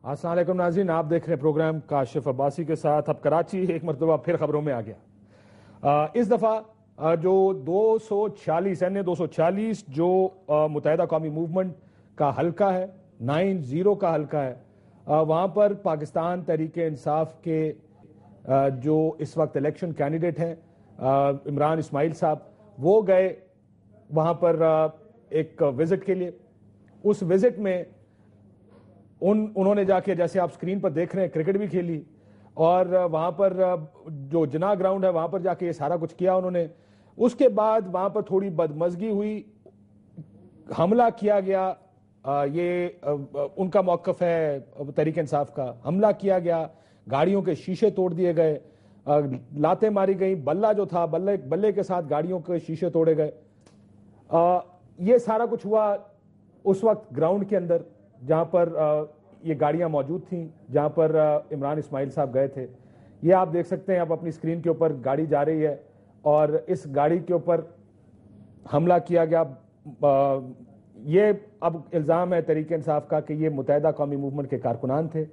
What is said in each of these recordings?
السلام علیکم ناظرین، آپ دیکھ رہے ہیں پروگرام کاشف عباسی کے ساتھ۔ اب کراچی ایک مرتبہ پھر خبروں میں آ گیا۔ اس دفعہ جو 246 240 جو متحدہ قومی موومنٹ کا حلقہ ہے، 90 کا حلقہ ہے، وہاں پر پاکستان تحریک انصاف کے جو اس وقت الیکشن کینڈیڈیٹ ہیں عمران اسماعیل صاحب، وہ گئے وہاں پر ایک وزٹ کے لیے۔ اس وزٹ میں انہوں نے جا کے، جیسے آپ سکرین پر دیکھ رہے ہیں، کرکٹ بھی کھیلی، اور وہاں پر جو جناح گراؤنڈ ہے وہاں پر جا کے یہ سارا کچھ کیا انہوں نے۔ اس کے بعد وہاں پر تھوڑی بدمزگی ہوئی، حملہ کیا گیا۔ یہ ان کا موقف ہے تحریک انصاف کا۔ حملہ کیا گیا، گاڑیوں کے شیشے توڑ دیے گئے، لاتیں ماری گئیں، بلہ جو تھا بلے کے ساتھ گاڑیوں کے شیشے توڑے گئے۔ یہ سارا کچھ ہوا اس وقت گراؤنڈ کے اندر جہاں پر یہ گاڑیاں موجود تھیں، جہاں پر عمران اسماعیل صاحب گئے تھے۔ یہ آپ دیکھ سکتے ہیں، آپ اپنی سکرین کے اوپر گاڑی جا رہی ہے، اور اس گاڑی کے اوپر حملہ کیا گیا۔ یہ اب الزام ہے تحریک انصاف کا کہ یہ متحدہ قومی موومنٹ کے کارکنان تھے۔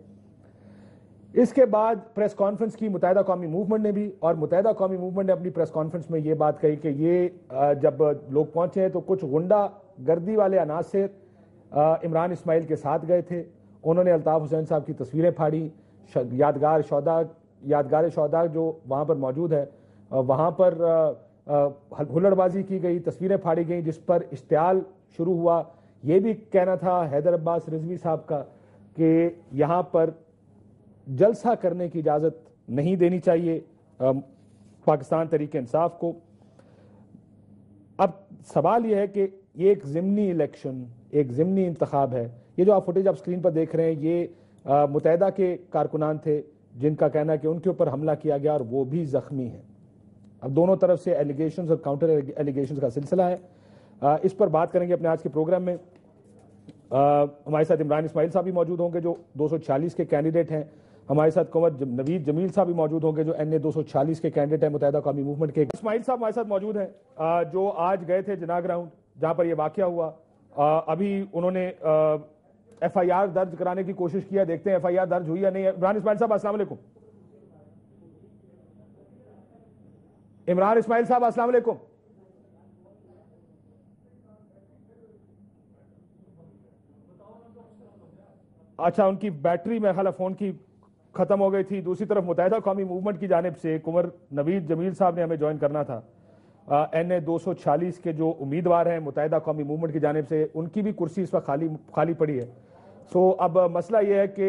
اس کے بعد پریس کانفرنس کی متحدہ قومی موومنٹ نے بھی، اور متحدہ قومی موومنٹ نے اپنی پریس کانفرنس میں یہ بات کہی کہ یہ جب لوگ پہنچے ہیں تو کچھ غنڈہ گردی والے عناصر عمران اسماعیل کے ساتھ گئے تھے۔ انہوں نے الطاف حسین صاحب کی تصویریں پھاڑی، یادگار شہداء جو وہاں پر موجود ہے وہاں پر ہلڑ بازی کی گئی، تصویریں پھاڑی گئیں، جس پر اشتعال شروع ہوا۔ یہ بھی کہنا تھا حیدر عباس رضوی صاحب کا کہ یہاں پر جلسہ کرنے کی اجازت نہیں دینی چاہیے پاکستان تحریک انصاف کو۔ اب سوال یہ ہے کہ یہ ایک ضمنی الیکشن، ایک ضمنی انتخاب ہے۔ یہ جو آپ فوٹیج آپ سکرین پر دیکھ رہے ہیں، یہ متحدہ کے کارکنان تھے جن کا کہنا ہے کہ ان کے اوپر حملہ کیا گیا اور وہ بھی زخمی ہیں۔ اب دونوں طرف سے ایلیگیشنز اور کاؤنٹر ایلیگیشنز کا سلسلہ ہے۔ اس پر بات کریں گے اپنے آج کے پروگرام میں۔ ہمارے ساتھ عمران اسماعیل صاحب بھی موجود ہوں گے جو 246 کے کینڈیڈیٹ ہیں۔ ہمارے ساتھ کنور نوید جمیل صاحب بھی موجود ہوں گے جو NA 246 کے کینڈیڈیٹ ہیں متحدہ قومی موومنٹ کے۔ اسماعیل صاحب ہمارے ساتھ موجود ہیں جو آج گئے تھے جناح گراؤنڈ جہاں پر یہ واقعہ ہوا۔ ابھی انہوں نے FIR درج کرانے کی کوشش کیا، دیکھتے ہیں FIR درج ہوئی یا نہیں ہے۔ عمران اسماعیل صاحب السلام علیکم۔ عمران اسماعیل صاحب السلام علیکم۔ اچھا، ان کی بیٹری میں خیال فون کی ختم ہو گئی تھی۔ دوسری طرف متحدہ قومی موومنٹ کی جانب سے کنور نوید جمیل صاحب نے ہمیں جوائن کرنا تھا۔ NA 246 کے جو امیدوار ہیں متحدہ قومی موومنٹ کی جانب سے، ان کی بھی کرسی اس وقت خالی پڑی ہے۔ سو اب مسئلہ یہ ہے کہ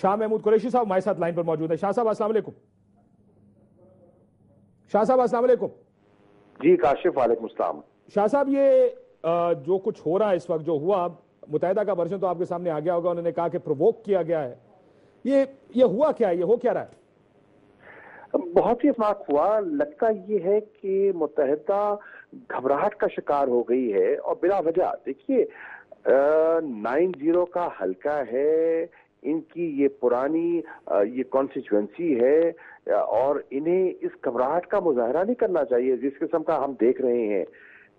شاہ محمود قریشی صاحب ہمارے ساتھ لائن پر موجود ہے۔ شاہ صاحب السلام علیکم۔ شاہ صاحب السلام علیکم۔ جی کاشف، وعلیکم السلام۔ شاہ صاحب، یہ جو کچھ ہو رہا ہے اس وقت، جو ہوا، متحدہ کا ورژن تو آپ کے سامنے آ گیا ہوگا، انہوں نے کہا کہ پرووک کیا گیا ہے۔ یہ ہوا کیا ہے؟ یہ ہو کیا رہا ہے؟ بہت ہی افسوس ہوا۔ لگتا یہ ہے کہ متحدہ گھبراہٹ کا شکار ہو گئی ہے، اور بلا وجہ۔ دیکھیے 90 کا حلقہ ہے، ان کی یہ پرانی یہ کانسٹیچوئنسی ہے، اور انہیں اس گھبراہٹ کا مظاہرہ نہیں کرنا چاہیے جس قسم کا ہم دیکھ رہے ہیں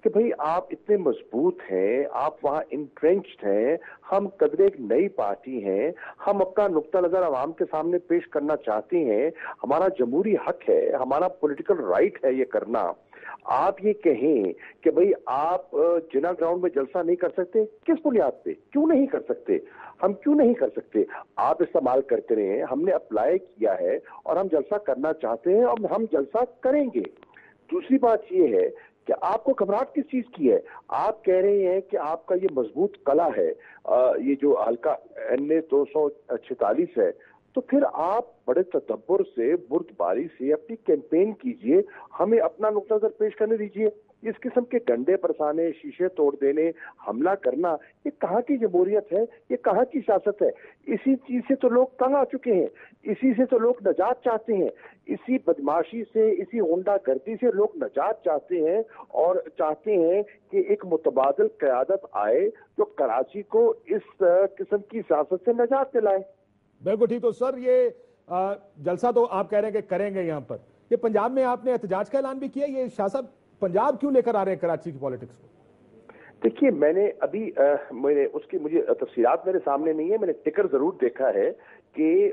کہ بھئی آپ اتنے مضبوط ہیں، آپ وہاں انٹرینچڈ ہیں، ہم قدر ایک نئی پارٹی ہیں، ہم اپنا نقطہ نظر عوام کے سامنے پیش کرنا چاہتے ہیں، ہمارا جمہوری حق ہے، ہمارا پولیٹیکل رائٹ ہے یہ کرنا۔ آپ یہ کہیں کہ بھئی آپ جناح گراؤنڈ میں جلسہ نہیں کر سکتے، کس بنیاد پہ؟ کیوں نہیں کر سکتے؟ ہم کیوں نہیں کر سکتے؟ آپ استعمال کرتے رہے، ہم نے اپلائی کیا ہے اور ہم جلسہ کرنا چاہتے ہیں اور ہم جلسہ کریں گے۔ دوسری بات یہ ہے کہ آپ کو گھبراہٹ کس چیز کی ہے؟ آپ کہہ رہے ہیں کہ آپ کا یہ مضبوط قلعہ ہے، یہ جو حلقہ NA 246 ہے، تو پھر آپ بڑے تدبر سے، بردباری سے اپنی کیمپین کیجئے، ہمیں اپنا نقطہ نظر پیش کرنے دیجئے۔ اس قسم کے ڈنڈے برسانے، شیشے توڑ دینے، حملہ کرنا، یہ کہاں کی جمہوریت ہے؟ یہ کہاں کی سیاست ہے؟ اسی چیز سے تو لوگ تنگ آ چکے ہیں، اسی سے تو لوگ نجات چاہتے ہیں، اسی بدماشی سے، اسی غنڈہ گردی سے لوگ نجات چاہتے ہیں، اور چاہتے ہیں کہ ایک متبادل قیادت آئے جو کراچی کو اس قسم کی سیاست سے نجات دلائے۔ بالکل ٹھیک۔ تو سر، یہ جلسہ تو آپ کہہ رہے ہیں کہ کریں گے یہاں پر، یہ پنجاب میں آپ نے احتجاج کا اعلان بھی کیا، یہ شاہ صاحب پنجاب کیوں لے کر آ رہے ہیں کراچی کی پالیٹکس کو؟ دیکھیے میں نے ابھی اس کی مجھے تفصیلات میرے سامنے نہیں ہے، میں نے ٹکر ضرور دیکھا ہے کہ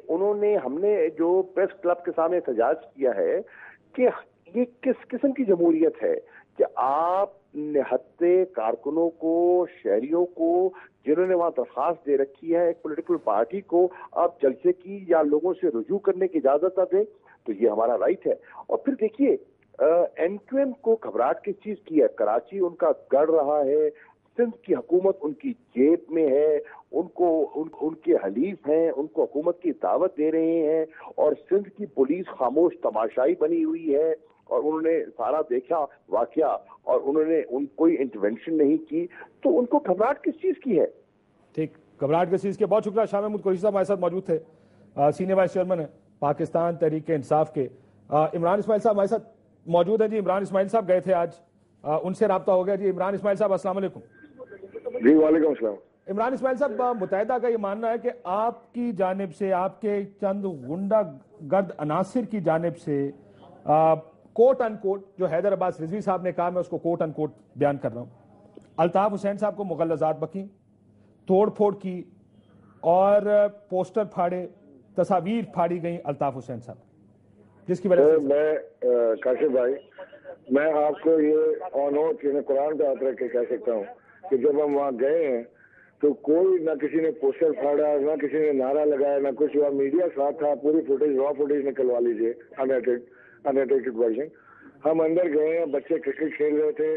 ہم نے جو پریس کلب کے سامنے احتجاج کیا ہے کہ یہ کس قسم کی جمہوریت ہے کہ آپ نہتے کارکنوں کو، شہریوں کو جنہوں نے وہاں درخواست دے رکھی ہے ایک پولیٹیکل پارٹی کو، آپ جلسے کی یا لوگوں سے رجوع کرنے کی اجازت نہ دیں، تو یہ ہمارا رائٹ ہے۔ اور پھر دیکھیے این کیو ایم کو گھبراہٹ کس چیز کی ہے؟ کراچی ان کا گڑھ رہا ہے، سندھ کی حکومت ان کی جیب میں ہے، ان کے حلیف ہیں، ان کو حکومت کی دعوت دے رہے ہیں، اور سندھ کی پولیس خاموش تماشائی بنی ہوئی ہے، اور انہوں نے سارا دیکھا واقعہ اور انہوں نے کوئی انٹرونشن نہیں کی، تو ان کو گھبراہٹ کس چیز کی ہے؟ ٹھیک، گھبراہٹ کس چیز کے؟ بہت شکریہ۔ شاہ محمود قریشی صاحب ہمارے ساتھ موجود تھے، سینئر وائس چیئرمین ہیں پاکستان تحریک انصاف کے۔ عمران اسماعیل صاحب ہمارے ساتھ موجود ہیں۔ جی عمران اسماعیل صاحب گئے تھے آج، ان سے رابطہ ہو گیا۔ جی عمران اسماعیل صاحب السلام علیکم۔ جی وعلیکم السلام۔ عمران اسماعیل صاحب، متحدہ کا یہ ماننا ہے کہ آپ کی جانب سے، آپ کے چند غنڈہ گرد عناصر کی جانب سے کوٹ ان کوٹ، جو حیدر عباس رضوی صاحب نے کہا، میں اس کو کوٹ ان کوٹ بیان کر رہا ہوں، الطاف حسین صاحب کو مغلظات بکی، توڑ پھوڑ کی اور پوسٹر پھاڑے، تصاویر پھاڑی گئیں الطاف حسین صاحب، جس کی وجہ سے میں کاشف بھائی، میں آپ کو یہ آنوٹ قرآن کا ہاتھ رکھ کے کہہ سکتا ہوں کہ جب ہم وہاں گئے ہیں تو کوئی نہ کسی نے پوسٹر پھاڑا، نہ کسی نے نعرہ لگایا، نہ کچھ ہوا۔ میڈیا ساتھ تھا، پوری فوٹیج، را فوٹیج نکلوا لیجیے، انایڈیٹڈ ورژن۔ ہم اندر گئے ہیں، بچے کرکٹ کھیل رہے تھے،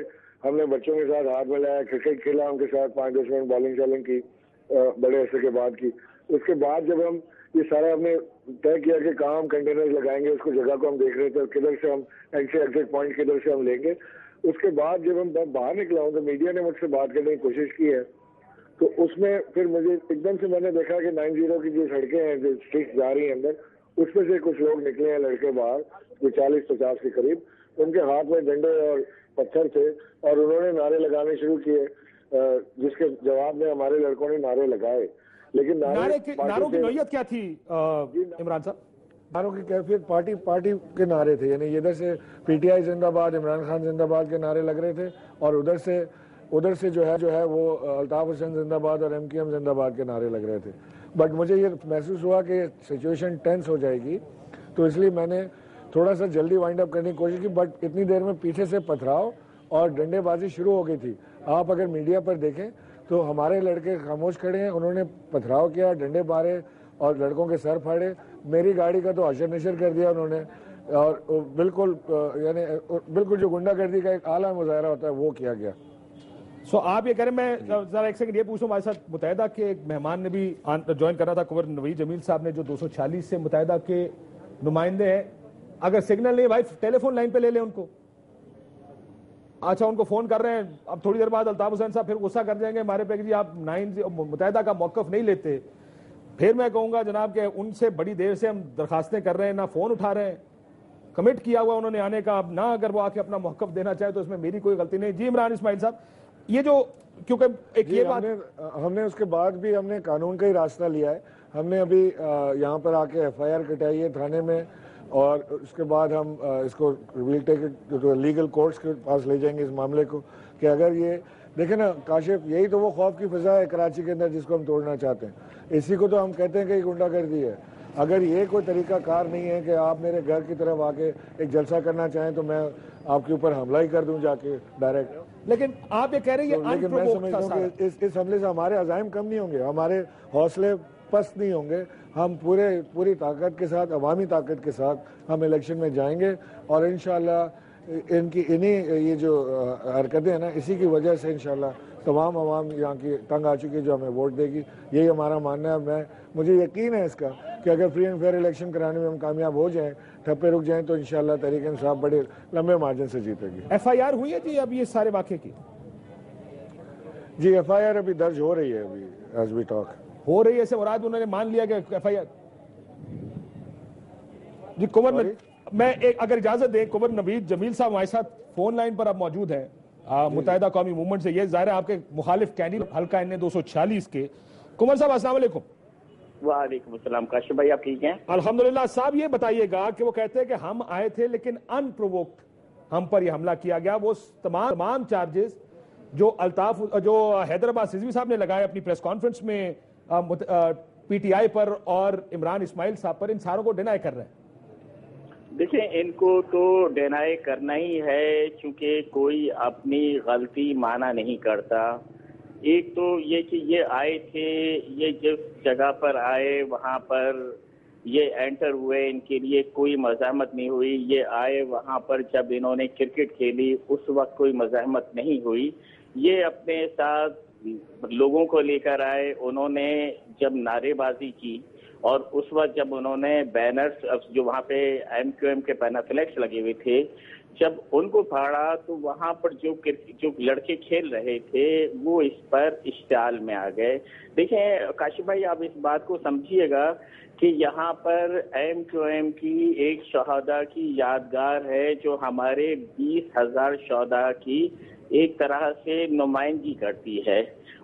ہم نے بچوں کے ساتھ ہاتھ ملایا، کرکٹ کھیلا ان کے ساتھ، 5-10 منٹ بالنگ شالنگ کی بڑے عرصے کے بعد کی۔ اس کے بعد جب ہم یہ سارا ہم نے طے کیا کہ کہاں ہم کنٹینر لگائیں گے، اس کو جگہ کو ہم دیکھ رہے تھے، کدھر سے ہم ایگزٹ پوائنٹ کدھر سے ہم لیں گے۔ اس کے بعد جب ہم باہر نکلا ہوں تو میڈیا نے مجھ سے بات کرنے کی کوشش کی ہے، تو اس میں پھر مجھے ایک دم سے میں نے دیکھا کہ 90 کی جو سڑکیں ہیں، جو اسٹریٹ جا رہی ہیں اندر، اس میں سے کچھ لوگ نکلے ہیں لڑکے باہر، جو 40-50 کے قریب، ان کے ہاتھ میں ڈنڈے اور پتھر تھے، اور انہوں نے نعرے لگانے شروع کیے، جس کے جواب میں ہمارے لڑکوں نے نعرے لگائے۔ لیکن نعروں کی نوعیت کیا تھی عمران صاحب؟ نعروں کی کیفیت پارٹی کے نعرے تھے، یعنی ادھر سے پی ٹی آئی زندہ باد، عمران خان زندہ باد کے نعرے لگ رہے تھے، اور ادھر سے جو ہے وہ الطاف حسین زندہ باد اور ایم کیو ایم زندہ باد کے نعرے لگ رہے تھے۔ بٹ مجھے یہ محسوس ہوا کہ سچویشن ٹینس ہو جائے گی، تو اس لیے میں نے تھوڑا سا جلدی وائنڈ اپ کرنے کی کوشش کی، بٹ اتنی دیر میں پیچھے سے پتھراؤ اور ڈنڈے بازی شروع ہو گئی تھی۔ آپ اگر میڈیا پر دیکھیں تو ہمارے لڑکے خاموش کھڑے ہیں، انہوں نے پتھراؤ کیا، ڈنڈے مارے اور لڑکوں کے سر پھاڑے، میری گاڑی کا تو حشر نشر کر دیا انہوں نے، اور بالکل جو غنڈہ گردی کا ایک اعلیٰ مظاہرہ ہوتا ہے وہ کیا گیا۔ آپ یہ کہہ رہے ہیں، میں ذرا ایک سیکنڈ یہ پوچھوں، ہمارے ساتھ متحدہ کے ایک مہمان نے بھی جوائن کرنا تھا، کنور نوید جمیل صاحب نے، جو 246 سے متحدہ کے نمائندے ہیں۔ اگر سگنل نہیں بھائی ٹیلی فون لائن پہ لے لیں ان کو۔ اچھا ان کو فون کر رہے ہیں، اب تھوڑی دیر بعد الطاف حسین صاحب پھر غصہ کر جائیں گے ہمارے پہ کہ جی آپ متحدہ کا موقف نہیں لیتے۔ پھر میں کہوں گا جناب کہ ان سے بڑی دیر سے ہم درخواستیں کر رہے ہیں، نہ فون اٹھا رہے ہیں، کمٹ کیا ہوا انہوں نے آنے کا، اب نہ اگر وہ آ کے اپنا موقف دینا چاہے تو اس میں میری کوئی غلطی نہیں۔ جی عمران اسماعیل صاحب، یہ جو کیونکہ ایک یہ بات ہم نے اس کے بعد بھی ہم نے قانون کا ہی راستہ لیا ہے، ہم نے ابھی یہاں پر آ کے ایف آئی آر کٹائی ہے تھانے میں، اور اس کے بعد ہم اس کو لیگل کورٹس کے پاس لے جائیں گے اس معاملے کو، کہ اگر یہ دیکھیں نا کاشف، یہی تو وہ خوف کی فضا ہے کراچی کے اندر جس کو ہم توڑنا چاہتے ہیں، اسی کو تو ہم کہتے ہیں کہ یہ غنڈہ گردی ہے۔ اگر یہ کوئی طریقہ کار نہیں ہے کہ آپ میرے گھر کی طرف آ کے ایک جلسہ کرنا چاہیں تو میں آپ کے اوپر حملہ ہی کر دوں جا کے ڈائریکٹ، لیکن آپ یہ کہہ رہے ہیں لیکن میں سمجھتا ہوں کہ اس حملے سے ہمارے عزائم کم نہیں ہوں گے، ہمارے حوصلے پست نہیں ہوں گے، ہم پوری طاقت کے ساتھ، عوامی طاقت کے ساتھ ہم الیکشن میں جائیں گے، اور انشاءاللہ یہ جو حرکتیں ہیں نا، اسی کی وجہ سے انشاءاللہ تمام عوام یہاں کی تنگ آ چکی ہے جو ہمیں ووٹ دے گی، یہی ہمارا ماننا ہے۔ مجھے یقین ہے اس کا کہ اگر فری اینڈ فیئر الیکشن کرانے میں ہم کامیاب ہو جائیں، ٹھپے رک جائیں، تو انشاءاللہ تحریک انصاف بڑے لمبے مارجن سے جیتے گی۔ ایف آئی آر ہوئی ہے جی اب یہ سارے واقعے کی؟ جی ایف آئی آر ابھی درج ہو رہی ہے، ابھی ایز وی ٹاک ہو رہی ہے، سے مراد انہوں نے مان لیا کہ ایف آئی آر۔ جی کنور، میں اگر اجازت دیں، کنور نوید جمیل صاحب ہمارے ساتھ فون لائن پر اب موجود ہیں متحدہ قومی موومنٹ سے، یہ ظاہر ہے آپ کے مخالف کینڈیڈیٹ حلقہ این 246 کے۔ کنور صاحب السلام علیکم۔ وعلیکم السلام، کاشف بھائی آپ ٹھیک ہیں؟ الحمدللہ۔ صاحب یہ بتائیے گا کہ وہ کہتے ہیں کہ ہم آئے تھے لیکن ان پرووکڈ ہم پر یہ حملہ کیا گیا، وہ تمام چارجز جو الطاف جو حیدرآباد رضوی صاحب نے لگائے اپنی پریس کانفرنس میں پی ٹی آئی پر اور عمران اسماعیل صاحب پر، ان ساروں کو ڈینائی کر رہے ہیں؟ دیکھیں ان کو تو ڈینائی کرنا ہی ہے، چونکہ کوئی اپنی غلطی مانا نہیں کرتا۔ ایک تو یہ کہ یہ آئے تھے، یہ جس جگہ پر آئے وہاں پر یہ انٹر ہوئے، ان کے لیے کوئی مزاحمت نہیں ہوئی۔ یہ آئے وہاں پر جب انہوں نے کرکٹ کھیلی اس وقت کوئی مزاحمت نہیں ہوئی۔ یہ اپنے ساتھ لوگوں کو لے کر آئے، انہوں نے جب نعرے بازی کی اور اس وقت جب انہوں نے بینرز جو وہاں پہ ایم کیو ایم کے پینافلیکس لگے ہوئے تھے، جب ان کو پھاڑا تو وہاں پر جو لڑکے کھیل رہے تھے وہ اس پر اشتعال میں آ گئے۔ دیکھیں کاشف بھائی، آپ اس بات کو سمجھیے گا کہ یہاں پر ایم کیو ایم کی ایک شہداء کی یادگار ہے جو ہمارے 20,000 شہداء کی ایک طرح سے نمائندگی کرتی ہے،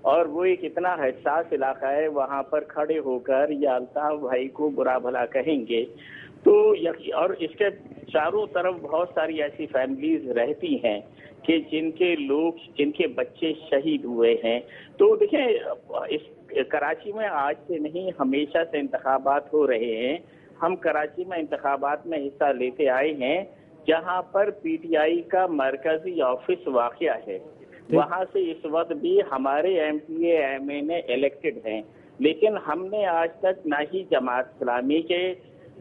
اور وہ ایک اتنا حساس علاقہ ہے، وہاں پر کھڑے ہو کر یا الطاف بھائی کو برا بھلا کہیں گے تو اور اس کے چاروں طرف بہت ساری ایسی فیملیز رہتی ہیں کہ جن کے بچے شہید ہوئے ہیں۔ تو دیکھیں اس کراچی میں آج سے نہیں ہمیشہ سے انتخابات ہو رہے ہیں۔ ہم کراچی میں انتخابات میں حصہ لیتے آئے ہیں جہاں پر پی ٹی آئی کا مرکزی آفس واقع ہے، وہاں سے اس وقت بھی ہمارے M P A M N A elected ہیں، لیکن ہم نے آج تک نہ ہی جماعت اسلامی کے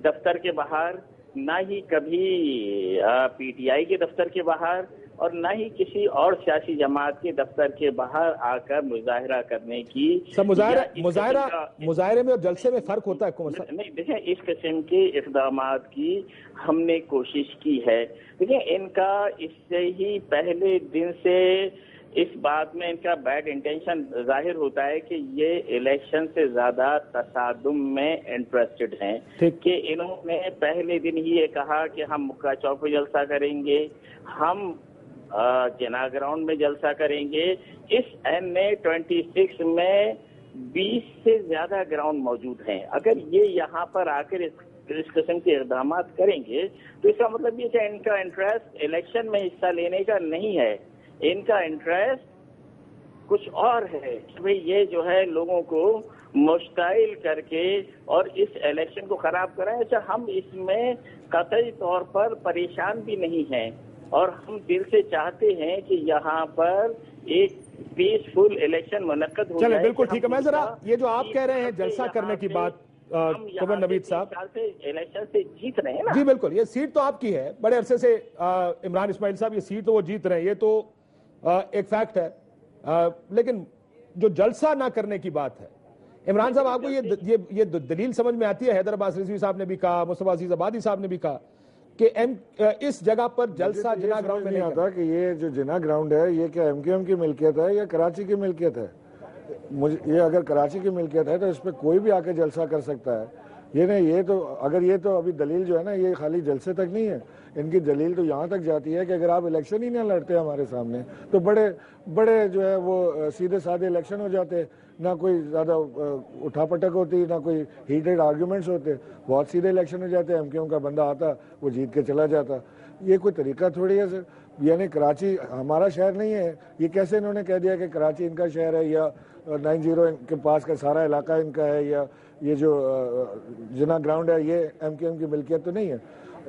دفتر کے باہر، نہ ہی کبھی پی ٹی آئی کے دفتر کے باہر، اور نہ ہی کسی اور سیاسی جماعت کے دفتر کے باہر آ کر مظاہرہ کرنے کی۔ مظاہرے میں اور جلسے میں فرق ہوتا ہے؟ نہیں، دیکھیں اس قسم کے اقدامات کی ہم نے کوشش کی ہے۔ دیکھیں ان کا اس سے ہی پہلے دن سے اس بات میں ان کا بیڈ انٹینشن ظاہر ہوتا ہے کہ یہ الیکشن سے زیادہ تصادم میں انٹرسٹڈ ہیں، کہ انہوں نے پہلے دن ہی یہ کہا کہ ہم مکہ چوک پہ جلسہ کریں گے، ہم جناح گراؤنڈ میں جلسہ کریں گے۔ اس NA 26 میں 20 سے زیادہ گراؤنڈ موجود ہیں۔ اگر یہ یہاں پر آ کر اس قسم کے اقدامات کریں گے تو اس کا مطلب یہ کہ ان کا انٹرسٹ الیکشن میں حصہ لینے کا نہیں ہے، ان کا انٹرسٹ کچھ اور ہے کہ بھئی یہ جو ہے لوگوں کو مشتعل کر کے اور اس الیکشن کو خراب کریں۔ اچھا، ہم اس میں قطعی طور پر پریشان بھی نہیں ہیں، اور ہم دل سے چاہتے ہیں کہ یہاں پر ایک پیسفل الیکشن منعقد ہو جائے۔ چلیں بالکل ٹھیک ہے۔ میں ذرا یہ جو آپ کہہ رہے ہیں جلسہ کرنے کی بات قمر نوید صاحب، الیکشن سے جیت رہے ہیں نا؟ جی بالکل، یہ سیٹ تو آپ کی ہے، بڑے عرصے سے عمران اسماعیل صاحب یہ سیٹ تو وہ جیت رہے ہیں، یہ تو ایک فیکٹ ہے، لیکن جو جلسہ نہ کرنے کی بات ہے عمران صاحب، آپ کو یہ دلیل سمجھ میں آتی ہے؟ حیدرآباد رضوی صاحب نے بھی کہا، مصطفیٰ عزیز آبادی صاحب نے بھی کہا کہ اس جگہ پر جلسہ جناح گراؤنڈ میں نہیں آتا کہ یہ جو جناح گراؤنڈ ہے یہ کیا ایم کیو ایم کی ملکیت ہے یا کراچی کی ملکیت ہے؟ یہ اگر کراچی کی ملکیت ہے تو اس پہ کوئی بھی آ کے جلسہ کر سکتا ہے۔ یہ نہیں، یہ تو اگر یہ تو ابھی دلیل جو ہے نا یہ خالی جلسے تک نہیں ہے، ان کی دلیل تو یہاں تک جاتی ہے کہ اگر آپ الیکشن ہی نہ لڑتے ہمارے سامنے تو بڑے جو ہے وہ سیدھے سادھے الیکشن ہو جاتے، نہ کوئی زیادہ اٹھا پٹک ہوتی، نہ کوئی ہیٹڈ آرگیومنٹس ہوتے، بہت سیدھے الیکشن ہو جاتے، ایم کیو ایم کا بندہ آتا وہ جیت کے چلا جاتا۔ یہ کوئی طریقہ تھوڑی ہے سر، یعنی کراچی ہمارا شہر نہیں ہے، یہ کیسے انہوں نے کہہ دیا کہ کراچی ان کا شہر ہے یا 90 ان کے پاس کا سارا علاقہ ان کا ہے، یا یہ جو جناح گراؤنڈ ہے یہ ایم کیو ایم کی ملکیت تو نہیں ہے۔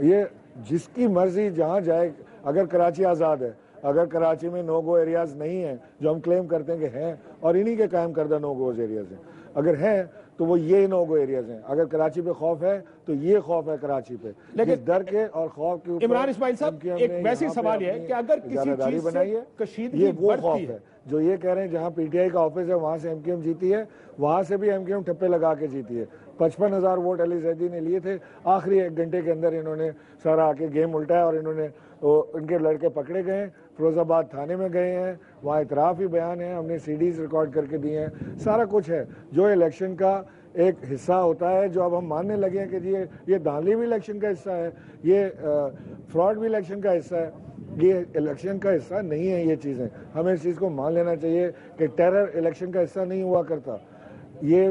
یہ جس کی مرضی جہاں جائے، اگر کراچی آزاد ہے، اگر کراچی میں نو گو ایریاز نہیں ہیں جو ہم کلیم کرتے ہیں کہ ہیں، اور انہی کے قائم کردہ نو گوز ایریاز ہیں، اگر ہیں تو وہ یہ نو گو ایریاز ہیں۔ اگر کراچی پہ خوف ہے تو یہ خوف ہے کراچی پہ، لیکن ڈر کے اور خوف کے اوپر عمران اسماعیل صاحب ایک ویسے سوال یہ ہے کہ اگر کسی چیز سے کشیدگی یہ وہ خوف بڑھتی ہے جو یہ کہہ رہے ہیں جہاں پی ٹی آئی کا آفس ہے وہاں سے ایم کیو ایم جیتی ہے، وہاں سے بھی ایم کیو ایم ٹھپے لگا کے جیتی ہے۔ 55,000 ووٹ علی زیدی نے لیے تھے، آخری 1 گھنٹے کے اندر انہوں نے سارا آ کے گیم الٹایا اور انہوں نے ان کے لڑکے پکڑے گئے، فیروز آباد تھانے میں گئے ہیں، وہاں اعتراف ہی بیان ہے، ہم نے سی ڈیز ریکارڈ کر کے دیے ہیں، سارا کچھ ہے جو الیکشن کا ایک حصہ ہوتا ہے، جو اب ہم ماننے لگے ہیں کہ جی یہ دھاندلی بھی الیکشن کا حصہ ہے، یہ فراڈ بھی الیکشن کا حصہ ہے۔ یہ الیکشن کا حصہ نہیں ہے، یہ چیزیں ہمیں اس چیز کو مان لینا چاہیے کہ ٹیرر الیکشن کا حصہ نہیں ہوا کرتا۔ یہ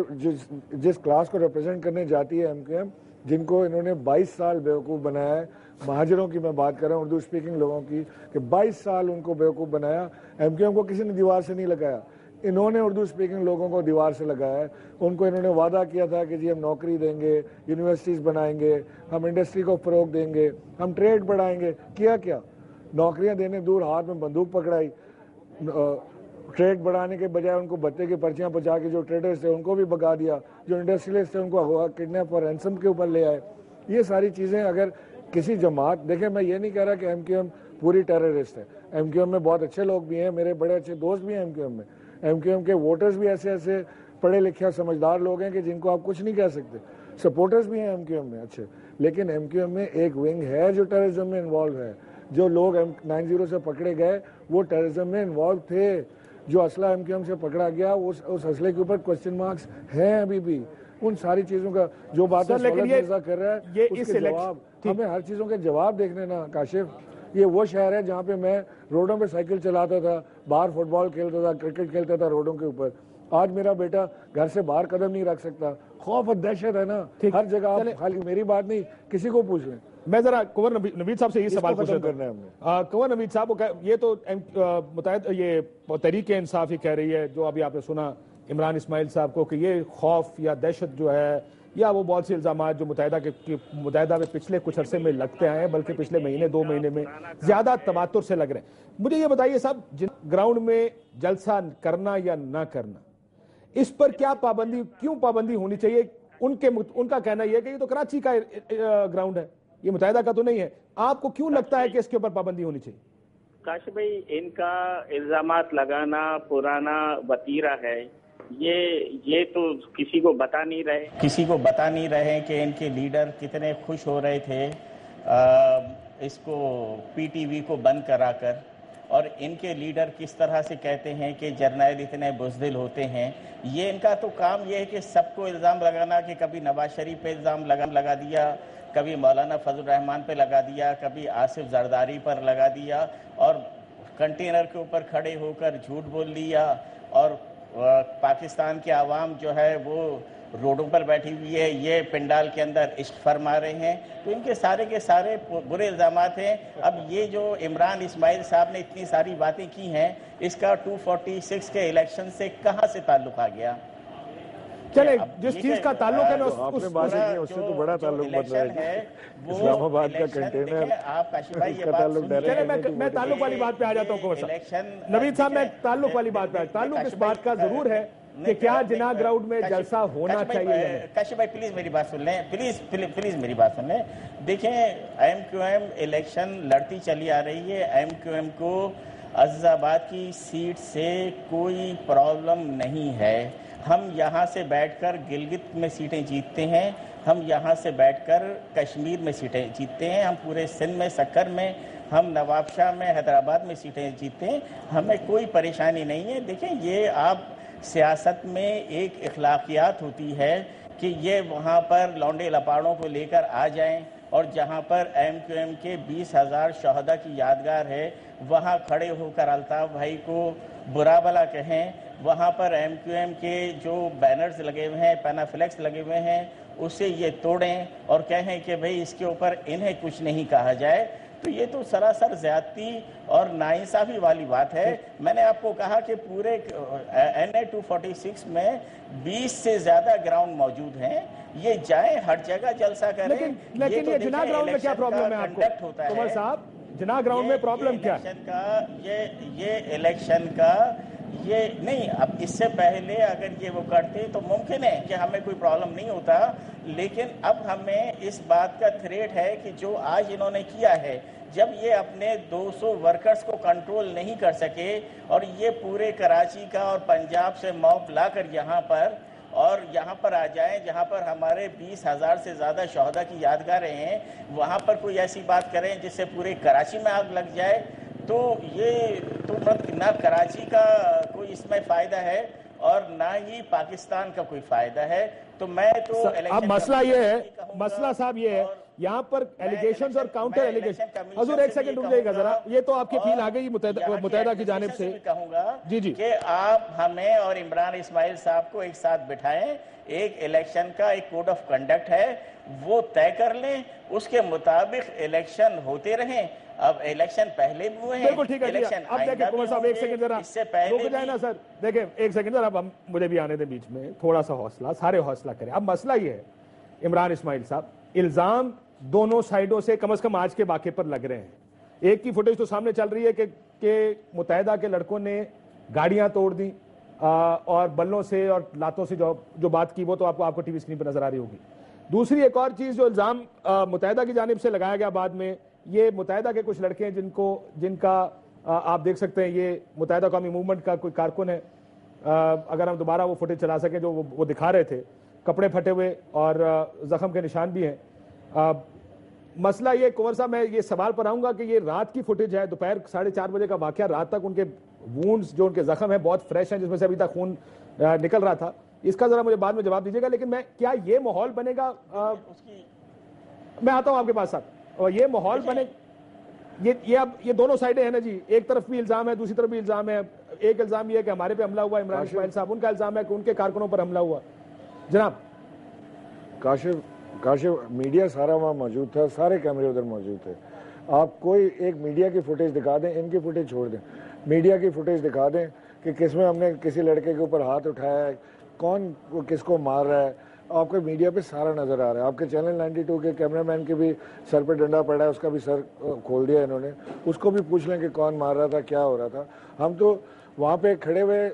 جس کلاس کو ریپرزینٹ کرنے جاتی ہے ایم کیو ایم، جن کو انہوں نے 22 سال بیوقوف بنایا ہے، مہاجروں کی میں بات کر رہا ہوں, اردو اسپیکنگ لوگوں کی, کہ 22 سال ان کو بیوقوف بنایا. ایم کیو ایم کو کسی نے دیوار سے نہیں لگایا, انہوں نے اردو اسپیکنگ لوگوں کو دیوار سے لگایا ہے. ان کو انہوں نے وعدہ کیا تھا کہ جی ہم نوکری دیں گے, یونیورسٹیز بنائیں گے, ہم انڈسٹری کو فروغ دیں گے, ہم ٹریڈ بڑھائیں گے. کیا نوکریاں دینے دور, ہاتھ میں بندوق پکڑائی. ٹریڈ بڑھانے کے بجائے ان کو بتے کی پرچیاں پہنچا کے جو ٹریڈرز تھے ان کو بھی بگا دیا, جو انڈسٹریلسٹ تھے ان کو کڈنیپ اور رینسم کے اوپر لے آئے. یہ ساری چیزیں اگر کسی جماعت, دیکھیں میں یہ نہیں کہہ رہا کہ ایم کیو ایم پوری ٹیررسٹ ہے, ایم کیو ایم میں بہت اچھے لوگ بھی ہیں, میرے بڑے اچھے دوست بھی ہیں ایم کیو ایم میں. ایم کیو ایم کے ووٹرز بھی ایسے پڑھے لکھے اور سمجھدار لوگ ہیں کہ جن کو آپ کچھ نہیں کہہ سکتے. سپورٹرز بھی ہیں ایم کیو ایم میں اچھے, لیکن ایم کیو ایم میں ایک ونگ ہے جو ٹیررزم میں انوالو ہے. جو لوگ 90 سے پکڑے گئے وہ ٹیررزم میں انوالو تھے. جو اسلحہ ایم کیو ایم سے پکڑا گیا اس اسلحے کے اوپر کوسچن مارکس ہیں ابھی بھی. ان ساری چیزوں کا جو باتیں سولت مرزا کر رہا ہے اس کے جواب, ہمیں ہر چیزوں کے جواب دیکھنے نا کاشف. یہ وہ شہر ہے جہاں پہ میں روڈوں پہ سائیکل چلاتا تھا, باہر فٹ بال کھیلتا تھا, کرکٹ کھیلتا تھا روڈوں کے اوپر. آج میرا بیٹا گھر سے باہر قدم نہیں رکھ سکتا. خوف اور دہشت ہے نا ہر جگہ. آپ خالی میری بات نہیں, کسی کو پوچھ لیں. میں ذرا کنور نوید صاحب سے یہ سوال پوچھ رہا ہوں. کنور نوید صاحب, یہ تو متحد یہ تحریک انصاف ہی کہہ رہی ہے, جو ابھی آپ نے سنا عمران اسماعیل صاحب کو, کہ یہ خوف یا دہشت جو ہے, یا وہ بہت سے الزامات جو متحدہ میں پچھلے کچھ عرصے میں لگتے آئے ہیں, بلکہ پچھلے مہینے 2 مہینے میں زیادہ تواتر سے لگ رہے ہیں. مجھے یہ بتائیے صاحب, گراؤنڈ میں جلسہ کرنا یا نہ کرنا, اس پر کیا پابندی, کیوں پابندی ہونی چاہیے؟ ان کا کہنا یہ ہے کہ یہ تو کراچی کا گراؤنڈ ہے, یہ متحدہ کا تو نہیں ہے. آپ کو کیوں لگتا ہے کہ اس کے اوپر پابندی ہونی چاہیے؟ کاشف بھائی, ان کا الزامات لگانا پرانا وتیرہ ہے. یہ تو کسی کو بتا نہیں رہے کہ ان کے لیڈر کتنے خوش ہو رہے تھے اس کو پی ٹی وی کو بند کرا کر, اور ان کے لیڈر کس طرح سے کہتے ہیں کہ جرنیل اتنے بزدل ہوتے ہیں. یہ ان کا تو کام یہ ہے کہ سب کو الزام لگانا, کہ کبھی نواز شریف پہ الزام لگا دیا, کبھی مولانا فضل الرحمان پہ لگا دیا, کبھی آصف زرداری پر لگا دیا, اور کنٹینر کے اوپر کھڑے ہو کر جھوٹ بول لیا, اور پاکستان کے عوام جو ہے وہ روڈوں پر بیٹھی ہوئی ہے, یہ پنڈال کے اندر عشق فرما رہے ہیں. تو ان کے سارے برے الزامات ہیں. اب یہ جو عمران اسماعیل صاحب نے اتنی ساری باتیں کی ہیں, اس کا 246 کے الیکشن سے کہاں سے تعلق آ گیا؟ چلے جس چیز کا تعلق ہے نا اس سے تو بڑا تعلق بن رہا ہے. اسلام آباد کا کنٹینر, آپ کاشف بھائی اس کا تعلق چلے میں تعلق والی بات پہ آ جاتا ہوں. کنور صاحب, نوید صاحب, میں تعلق والی بات پہ, تعلق اس بات کا ضرور ہے کہ کیا جناح گراؤنڈ میں جلسہ ہونا چاہیے. کاشف بھائی پلیز میری بات سن لیں, پلیز میری بات سن لیں. دیکھیں, ایم کیو ایم الیکشن لڑتی چلی آ رہی ہے. ایم کیو ایم کو عزیز آباد کی سیٹ سے کوئی پرابلم نہیں ہے. ہم یہاں سے بیٹھ کر گلگت میں سیٹیں جیتتے ہیں, ہم یہاں سے بیٹھ کر کشمیر میں سیٹیں جیتتے ہیں, ہم پورے سندھ میں, سکر میں, ہم نواب شاہ میں, حیدرآباد میں سیٹیں جیتتے ہیں. ہمیں کوئی پریشانی نہیں ہے. دیکھیں, یہ آپ سیاست میں ایک اخلاقیات ہوتی ہے کہ یہ وہاں پر لونڈے لپاڑوں کو لے کر آ جائیں, اور جہاں پر ایم کیو ایم کے 20,000 شہداء کی یادگار ہے وہاں کھڑے ہو کر الطاف بھائی کو برا بھلا کہیں. وہاں پر ایم کیو ایم کے جو بینرز لگے ہوئے ہیں, پینافلیکس لگے ہوئے ہیں, اسے یہ توڑیں اور کہیں کہ بھئی اس کے اوپر انہیں کچھ نہیں کہا جائے. تو یہ تو سراسر زیادتی اور ناانصافی والی بات ہے. میں نے آپ کو کہا کہ پورے NA 246 میں 20 سے زیادہ گراؤنڈ موجود ہیں. یہ جائیں, ہر جگہ جلسہ کریں. لیکن یہ جناح گراؤنڈ میں کیا پرابلم ہے آپ کو کنور صاحب؟ جناح گراؤنڈ میں پرابلم کیا ہے؟ یہ الیکشن کا یہ نہیں. اب اس سے پہلے اگر یہ وہ کرتے تو ممکن ہے کہ ہمیں کوئی پرابلم نہیں ہوتا, لیکن اب ہمیں اس بات کا تھریٹ ہے کہ جو آج انہوں نے کیا ہے, جب یہ اپنے 200 ورکرز کو کنٹرول نہیں کر سکے اور یہ پورے کراچی کا اور پنجاب سے موب لا کر یہاں پر آ جائیں جہاں پر ہمارے 20,000 سے زیادہ شہداء کی یادگاریں ہیں, وہاں پر کوئی ایسی بات کریں جس سے پورے کراچی میں آگ لگ جائے, تو یہ تو نہ کراچی کا کوئی اس میں فائدہ ہے اور نہ ہی پاکستان کا کوئی فائدہ ہے. تو میں تو اب مسئلہ یہ ہے, مسئلہ صاحب یہ ہے یہاں پر ایلیگیشنز اور کاؤنٹر ایلیگیشن. حضور ایک سیکنڈ رک جائے گا ذرا, یہ تو آپ کی اپیل آ گئی متحدہ کی جانب سے. کہوں گا جی کہ آپ ہمیں اور عمران اسماعیل صاحب کو ایک ساتھ بٹھائیں, ایک الیکشن کا ایک کوڈ آف کنڈکٹ ہے وہ طے کر لیں, اس کے مطابق الیکشن ہوتے رہیں. اب الیکشن پہلے بھی ہوئے ہیں, بالکل ٹھیک ہے. اب دیکھیں کمر صاحب ایک سیکنڈ ذرا اس سے پہلے رک جائیں نا سر, دیکھیں ایک سیکنڈ ذرا, اب مجھے بھی آنے دیں بیچ میں, تھوڑا سا حوصلہ, سارے حوصلہ کریں. اب مسئلہ یہ ہے عمران اسماعیل صاحب, الزام دونوں سائیڈوں سے کم از کم آج کے واقعے پر لگ رہے ہیں. ایک کی فوٹیج تو سامنے چل رہی ہے کہ متحدہ کے لڑکوں نے گاڑیاں توڑ دیں اور بلوں سے اور لاتوں سے جو بات کی وہ تو آپ کو ٹی وی اسکرین پہ نظر آ رہی ہوگی. دوسری ایک اور چیز جو الزام متحدہ کی جانب سے لگایا گیا بعد میں, یہ متحدہ کے کچھ لڑکے ہیں جن کا آپ دیکھ سکتے ہیں, یہ متحدہ قومی موومنٹ کا کوئی کارکن ہے, اگر ہم دوبارہ وہ فوٹیج چلا سکیں جو وہ دکھا رہے تھے, کپڑے پھٹے ہوئے اور زخم کے نشان بھی ہیں. مسئلہ یہ کنور صاحب, میں یہ سوال پر آؤں گا کہ یہ رات کی فوٹیج ہے, دوپہر 4:30 بجے کا واقعہ, رات تک ان کے وونڈز جو ان کے زخم ہیں بہت فریش ہیں, جس میں سے ابھی تک خون نکل رہا تھا. اس کا ذرا مجھے بعد میں جواب دیجیے گا, لیکن کیا یہ ماحول بنے گا, میں آتا ہوں آپ کے پاس ساتھ, اور یہ ماحول بنے, یہ دونوں سائڈیں ہیں نا جی, ایک طرف بھی الزام ہے دوسری طرف بھی الزام ہے. ایک الزام یہ ہے کہ ہمارے پہ حملہ ہوا, عمران اسماعیل صاحب ان کا الزام ہے کہ ان کے کارکنوں پر حملہ ہوا. جناب کاشف, میڈیا سارا وہاں موجود تھا, سارے کیمرے ادھر موجود تھے. آپ کوئی ایک میڈیا کی فوٹیج دکھا دیں, ان کی فوٹیج چھوڑ دیں, میڈیا کی فوٹیج دکھا دیں کہ کس میں ہم نے کسی لڑکے کے اوپر ہاتھ اٹھایا ہے, کون کس کو مار رہا ہے. آپ کو میڈیا پہ سارا نظر آ رہا ہے. آپ کے چینل 92 کے کیمرہ مین کے بھی سر پہ ڈنڈا پڑا ہے, اس کا بھی سر کھول دیا انہوں نے, اس کو بھی پوچھ لیں کہ کون مار رہا تھا, کیا ہو رہا تھا. ہم تو وہاں پہ کھڑے ہوئے,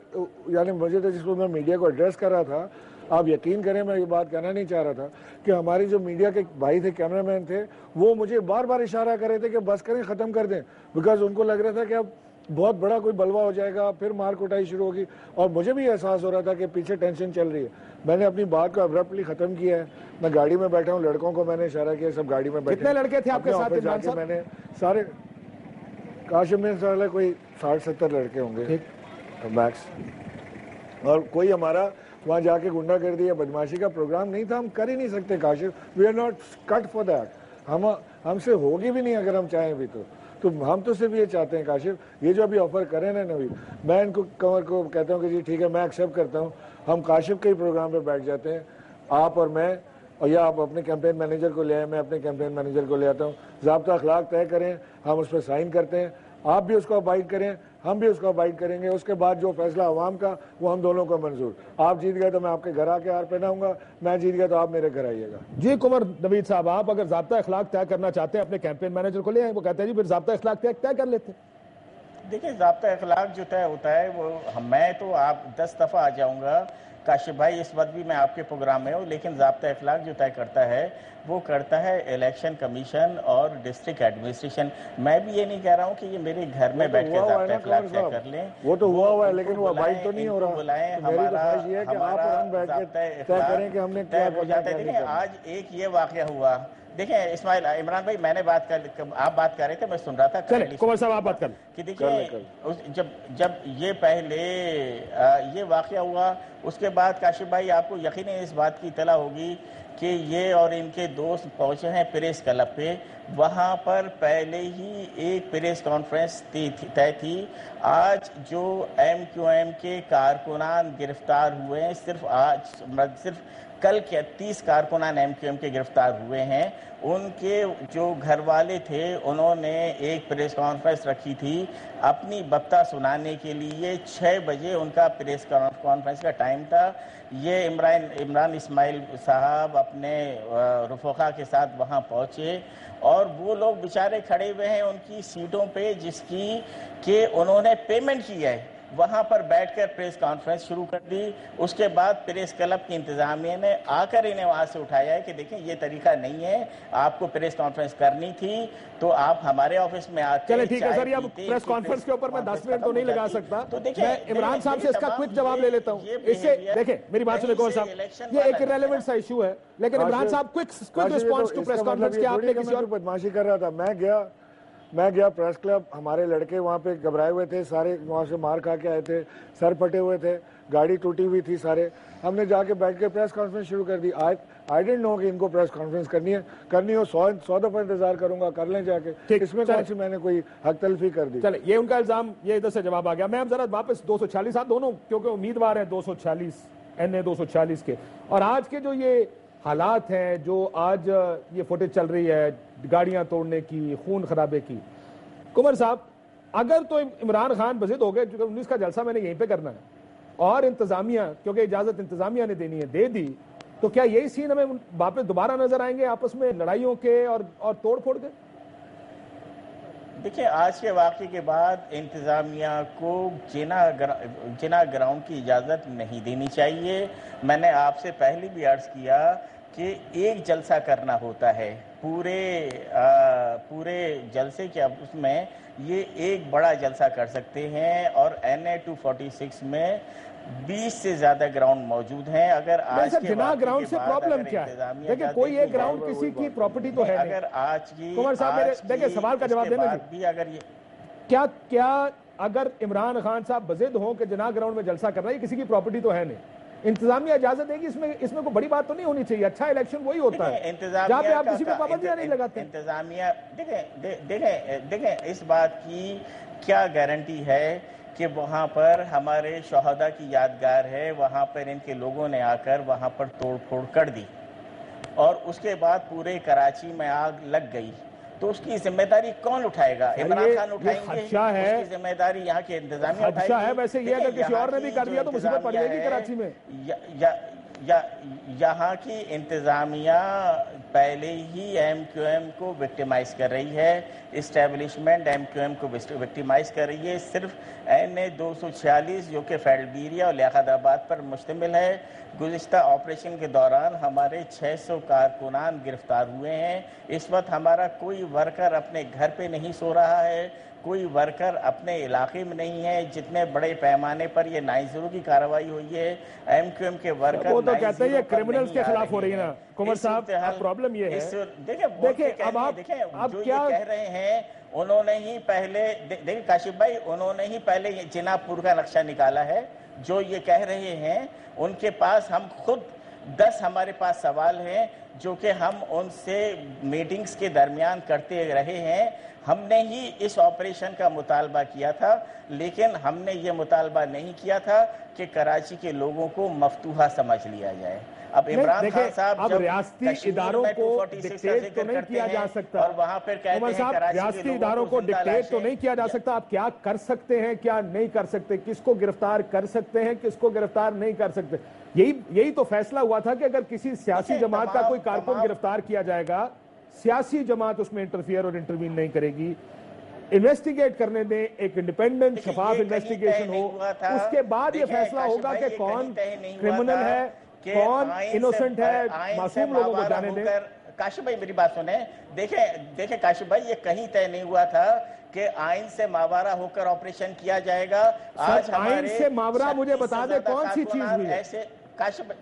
یعنی مجھے تو جس کو میں میڈیا کو ایڈریس کر رہا تھا, آپ یقین کریں میں یہ بات کہنا نہیں چاہ رہا تھا کہ ہماری جو میڈیا کے بھائی تھے, کیمرہ مین تھے, وہ مجھے بار بار اشارہ کر رہے تھے کہ بس کریں, ختم کر دیں, بیکاز ان کو لگ رہا تھا کہ اب بہت بڑا کوئی بلوا ہو جائے گا, پھر مار کٹائی شروع ہوگی. اور مجھے بھی احساس ہو رہا تھا کہ پیچھے ٹینشن چل رہی ہے. میں نے اپنی بات کو ابرپٹلی ختم کیا ہے. میں گاڑی میں بیٹھا ہوں, لڑکوں کو میں نے اشارہ کیا, سب گاڑی میں بیٹھے. کتنے لڑکے تھے آپ کے ساتھ عمران صاحب؟ میں نے سارے کاشف میں سارے کوئی 60-70 لڑکے ہوں گے میکس, اور کوئی ہمارا وہاں جا کے گنڈا گردی یا بدماشی کا پروگرام نہیں تھا. ہم کر ہی نہیں سکتے Kashif, we are not cut for that. ہم سے ہوگی بھی نہیں اگر ہم چاہیں بھی تو ہم تو صرف یہ چاہتے ہیں کاشف, یہ جو ابھی آفر کریں نا نوی, میں ان کو کنور کو کہتا ہوں کہ جی ٹھیک ہے, میں ایکسیپٹ کرتا ہوں, ہم کاشف کے ہی پروگرام پہ بیٹھ جاتے ہیں, آپ اور میں, اور یا آپ اپنے کیمپین مینیجر کو لے آئیں, میں اپنے کیمپین مینیجر کو لے آتا ہوں, ضابطہ اخلاق طے کریں, ہم اس پہ سائن کرتے ہیں, آپ بھی اس کو ابائڈ کریں, ہم بھی اس کو ابائڈ کریں گے. اس کے بعد جو فیصلہ عوام کا وہ ہم دونوں کو منظور. آپ جیت گئے تو میں آپ کے گھر آ کے ہار پہناؤں گا, میں جیت گیا تو آپ میرے گھر آئیے گا. جی کنور نوید صاحب, آپ اگر ضابطہ اخلاق طے کرنا چاہتے ہیں اپنے کیمپین مینیجر کو لے آئیں, وہ کہتے ہیں جی پھر ضابطہ اخلاق طے کر لیتے. دیکھیں ضابطہ اخلاق جو طے ہوتا ہے وہ, میں تو آپ 10 دفعہ آ جاؤں گا کاشف بھائی, اس وقت بھی میں آپ کے پروگرام میں ہوں, لیکن ضابطہ اخلاق جو طے کرتا ہے وہ کرتا ہے الیکشن کمیشن اور ڈسٹرکٹ ایڈمنسٹریشن. میں بھی یہ نہیں کہہ رہا ہوں کہ یہ میرے گھر میں بیٹھ کے ضابطہ اخلاق طے کر لیں, وہ تو ہوا ہے لیکن وہ ابائڈ تو نہیں ہو رہا. بلائیں, ہمارا دیکھیں آج ایک یہ واقعہ ہوا. دیکھیں اسماعیل, عمران بھائی میں نے آپ بات کر رہے تھے, میں سن رہا تھا کنور صاحب آپ بات کر کہ دیکھیں جب یہ پہلے یہ واقعہ ہوا, اس کے بعد کاشف بھائی آپ کو یقیناً اس بات کی اطلاع ہوگی کہ یہ اور ان کے دوست پہنچے ہیں پریس کلب پہ. وہاں پر پہلے ہی ایک پریس کانفرنس طے تھی. آج جو ایم کیو ایم کے کارکنان گرفتار ہوئے ہیں, صرف کل کے 30 کارکنان ایم کیو ایم کے گرفتار ہوئے ہیں. ان کے جو گھر والے تھے انہوں نے ایک پریس کانفرنس رکھی تھی اپنی بپتا سنانے کے لیے. 6 بجے ان کا پریس کانفرنس کا ٹائم تھا. یہ عمران اسماعیل صاحب اپنے رفقا کے ساتھ وہاں پہنچے, اور وہ لوگ بیچارے کھڑے ہوئے ہیں ان کی سیٹوں پہ جس کی کہ انہوں نے پیمنٹ کی ہے. وہاں پر بیٹھ کر پریس کانفرنس شروع کر دی. اس کے بعد پریس کلب کی انتظامیہ نے آ کر انہیں وہاں سے اٹھایا ہے کہ دیکھیں یہ طریقہ نہیں ہے, آپ کو پریس کانفرنس کرنی تھی تو آپ ہمارے آفس میں آتے. چلیں ٹھیک ہے سر, یہ پریس کانفرنس کے اوپر میں 10 منٹ تو نہیں لگا سکتا. میں عمران صاحب سے اس کا کوئک جواب لے لیتا ہوں. اس سے دیکھیں میری بات سنیں کنور صاحب, یہ ایک ریلیونٹ سا ایشو ہے, لیکن عمران صاحب quick response to press conference کہ آپ نے کسی اور بدماشی کر رہا تھا. میں گیا پریس کلب, ہمارے لڑکے وہاں پہ گھبرائے ہوئے تھے, سارے وہاں سے مار کھا کے آئے تھے, سر پھٹے ہوئے تھے, گاڑی ٹوٹی ہوئی تھی سارے. ہم نے جا کے بیٹھ کے پریس کانفرنس شروع کر دی. آئی ڈونٹ نو کہ ان کو پریس کانفرنس کرنی ہو 100 دفعہ انتظار کروں گا، کر لیں جا کے، اس میں کون سی میں نے کوئی حق تلفی کر دی؟ چلے یہ ان کا الزام، یہ ادھر سے جواب آ گیا. میں اب ذرا واپس 246 آپ دونوں کیونکہ امیدوار ہیں 246 NA 240 کے، اور آج کے جو یہ حالات ہیں، جو آج یہ فوٹیج چل رہی ہے گاڑیاں توڑنے کی، خون خرابے کی، قمر صاحب اگر تو عمران خان بضد ہو گئے کیونکہ 19 کا جلسہ میں نے یہیں پہ کرنا ہے اور انتظامیہ کیونکہ اجازت انتظامیہ نے دینی ہے دے دی، تو کیا یہی سین ہمیں واپس دوبارہ نظر آئیں گے آپس میں لڑائیوں کے اور توڑ پھوڑ کے؟ دیکھیں آج کے واقعے کے بعد انتظامیہ کو جنا گراؤنڈ کی اجازت نہیں دینی چاہیے. میں نے آپ سے پہلے بھی عرض کیا کہ ایک جلسہ کرنا ہوتا ہے پورے جلسے کے، اب اس میں یہ ایک بڑا جلسہ کر سکتے ہیں، اور NA 246 میں 20 سے زیادہ گراؤنڈ موجود ہیں. اگر آج کے جناح گراؤنڈ سے پرابلم کیا ہے؟ دیکھیں کوئی ایک گراؤنڈ کسی کی پراپرٹی تو ہے نہیں. اگر آج کی قمر صاحب دیکھیں سوال کا جواب دینا بھی اگر یہ کیا اگر عمران خان صاحب بضد ہوں کہ جناح گراؤنڈ میں جلسہ کر رہا ہے، کسی کی پراپرٹی تو ہے نہیں، انتظامیہ اجازت دے گی، اس میں کوئی بڑی بات تو نہیں ہونی چاہیے. اچھا الیکشن وہی ہوتا ہے جہاں پہ آپ کسی کو پابندیاں نہیں لگاتے. انتظامیہ دیکھیں اس بات کی کیا گارنٹی ہے کہ وہاں پر ہمارے شہداء کی یادگار ہے، وہاں پر ان کے لوگوں نے آ کر وہاں پر توڑ پھوڑ کر دی اور اس کے بعد پورے کراچی میں آگ لگ گئی، تو اس کی ذمہ داری کون اٹھائے گا؟ عمران خان اٹھائیں گے؟ اس کی ذمہ داری یہاں کے انتظامیہ اٹھائے گی. خدشہ ہے ویسے یہ اگر کسی اور نے بھی کر دیا تو مصیبت پڑ جائے گی کراچی میں. یہاں کی انتظامیہ پہلے ہی MQM کو وکٹیمائز کر رہی ہے، اسٹیبلشمنٹ MQM کو وکٹیمائز کر رہی ہے. صرف NA 246 جو کہ فیلڈبیریا اور لیاقت آباد پر مشتمل ہے، گزشتہ آپریشن کے دوران ہمارے 600 کارکنان گرفتار ہوئے ہیں. اس وقت ہمارا کوئی ورکر اپنے گھر پہ نہیں سو رہا ہے، کوئی ورکر اپنے علاقے میں نہیں ہے. جتنے بڑے پیمانے پر یہ 90 کی کارروائی ہوئی ہے، MQM کے ورکر وہ تو کہتے ہیں یہ کرمنلز کے خلاف ہو رہی ہے نا قمر صاحب. پرابلم یہ ہے دیکھیں اب جو یہ کہہ رہے ہیں انہوں نے ہی پہلے، دیکھیں کاشف بھائی، انہوں نے ہی پہلے یہ جناح پور کا نقشہ نکالا ہے. جو یہ کہہ رہے ہیں ان کے پاس ہم خود 10 ہمارے پاس سوال ہیں جو کہ ہم ان سے میٹنگز کے درمیان کرتے رہے ہیں. ہم نے ہی اس آپریشن کا مطالبہ کیا تھا، لیکن ہم نے یہ مطالبہ نہیں کیا تھا کہ کراچی کے لوگوں کو مفتوحہ سمجھ لیا جائے. اب عمران خان صاحب جب ریاستی اداروں کو ڈکٹیٹ تو نہیں کیا جا سکتا، اور وہاں پھر کہتے ہیں ریاستی اداروں کو ڈکٹیٹ تو نہیں کیا جا سکتا. آپ کیا کر سکتے ہیں کیا نہیں کر سکتے، کس کو گرفتار کر سکتے ہیں کس کو گرفتار نہیں کر سکتے. یہی تو فیصلہ ہوا تھا کہ اگر کسی سیاسی جماعت کا کوئی کارکن گرفتار کیا جائے گا، سیاسی جماعت اس میں انٹرفیئر اور انٹروین نہیں کرے گی. انویسٹیگیٹ کرنے دیں، ایک انڈیپینڈنٹ شفاف انویسٹیگیشن ہو، اس کے بعد یہ فیصلہ ہوگا کہ کون کرمنل ہے کون انوسنٹ ہے. معصوم لوگوں کو جانے دیں. کاشف بھائی میری بات سنیں، دیکھیں کاشف بھائی، یہ کہیں طے نہیں ہوا تھا کہ آئین سے ماورا ہو کر آپریشن کیا جائے گا. آج آئین سے ماورا مجھے بتا دے کون سی چیز ہوئی ہے. ایسے کاشف